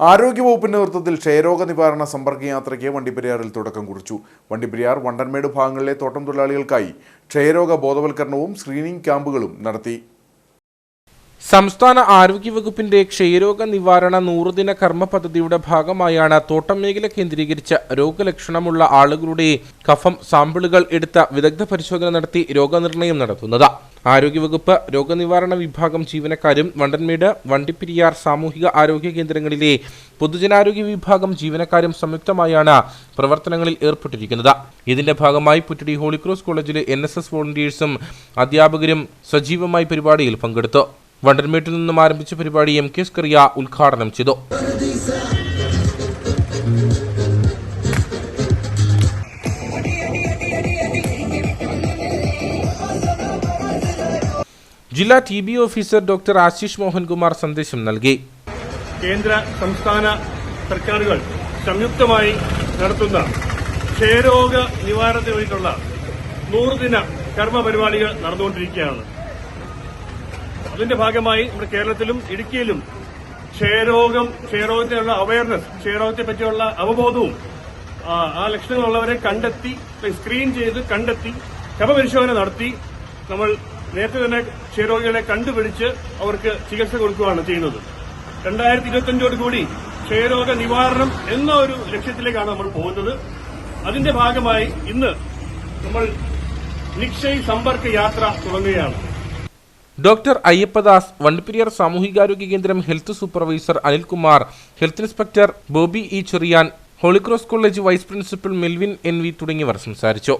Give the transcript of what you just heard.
ആരോഗ്യവകുപ്പിന്റെ നേതൃത്വത്തിൽ ക്ഷയരോഗ നിവാരണ സമ്പർക്ക യാത്രയ്ക്ക് വണ്ടിപ്പെരിയാറിൽ തുടക്കം കുറിച്ചു. വണ്ടിപ്പെരിയാർ, വണ്ടൻമേട് ഭാഗങ്ങളിലെ തോട്ടം തൊഴിലാളികൾക്കായി ക്ഷയരോഗ ബോധവൽക്കരണവും സ്ക്രീനിംഗ് ക്യാമ്പുകളും നടത്തി. സംസ്ഥാന ആരോഗ്യവകുപ്പിന്റെ ക്ഷയരോഗ നിവാരണ 100 ദിന കർമ്മ പദ്ധതിയുടെ ഭാഗമായാണ് തോട്ടം മേഖല കേന്ദ്രീകരിച്ച് രോഗലക്ഷണമുള്ള ആളുകളുടെ കഫം സാമ്പിളുകൾ എടുത്ത വിദഗ്ധ പരിശോധന നടത്തി രോഗനിർണയം നടത്തുന്നത്. ആരോഗ്യവകുപ്പ് രോഗനിവാരണ വിഭാഗം ജീവനക്കാരും വണ്ടൻമേട്, വണ്ടിപ്പെരിയാർ സാമൂഹിക ആരോഗ്യ കേന്ദ്രങ്ങളിലെ പൊതുജനാരോഗ്യ വിഭാഗം ജീവനക്കാരും സംയുക്തമായാണ് പ്രവർത്തനങ്ങളിൽ ഏർപ്പെട്ടിരിക്കുന്നത്. ഇതിന്റെ ഭാഗമായി പുറ്റടി ഹോളിക്രോസ് കോളേജിലെ NSS വോളണ്ടിയേഴ്സും അധ്യാപകരും സജീവമായി പരിപാടിയിൽ പങ്കെടുത്തു. വണ്ടൻമേട്ടിൽ നിന്നും ആരംഭിച്ച പരിപാടി MK സ്കറിയ ഉദ്ഘാടനം ചെയ്തു. ജില്ലാ TB officer doctor Ashish Mohankumar സന്ദേശം നൽകി. കേന്ദ്ര സംസ്ഥാന സർക്കാരുകൾ സംയുക്തമായി നടത്തുന്ന ക്ഷയരോഗ നിവാരണത്തിന് വേണ്ടിയിട്ടുള്ള 100 ദിന കർമ്മ പരിപാടികൾ നടന്നുകൊണ്ടിരിക്കുകയാണ്. അതിന്റെ ഭാഗമായി നമ്മുടെ കേരളത്തിലും ഇടുക്കിയിലും ക്ഷയരോഗത്തിനുള്ള അവയർനെസ്, ക്ഷയരോഗത്തെ പറ്റിയുള്ള അവബോധവും ആ ലക്ഷണങ്ങളുള്ളവരെ കണ്ടെത്തി സ്ക്രീൻ ചെയ്ത് കണ്ടെത്തി കഫപരിശോധന നടത്തി നമ്മൾ നേരത്തെ തന്നെ ക്ഷയരോഗികളെ കണ്ടുപിടിച്ച് അവർക്ക് ചികിത്സ കൊടുക്കുകയാണ് ചെയ്യുന്നത്. 2025 കൂടി ക്ഷയരോഗ നിവാരണം എന്ന ഒരു ലക്ഷ്യത്തിലേക്കാണ് നമ്മൾ പോകുന്നത്. അതിന്റെ ഭാഗമായി ഇന്ന് നമ്മൾ നിക്ഷയ് സമ്പർക്ക യാത്ര തുടങ്ങുകയാണ്. ഡോക്ടർ അയ്യപ്പദാസ്, വണ്ടിപ്പെരിയാർ സാമൂഹികാരോഗ്യ കേന്ദ്രം health supervisor Anilkumar, health inspector Bobby Cherian, Holy Cross college vice principal Melvin NV തുടങ്ങിയവർ സംസാരിച്ചു.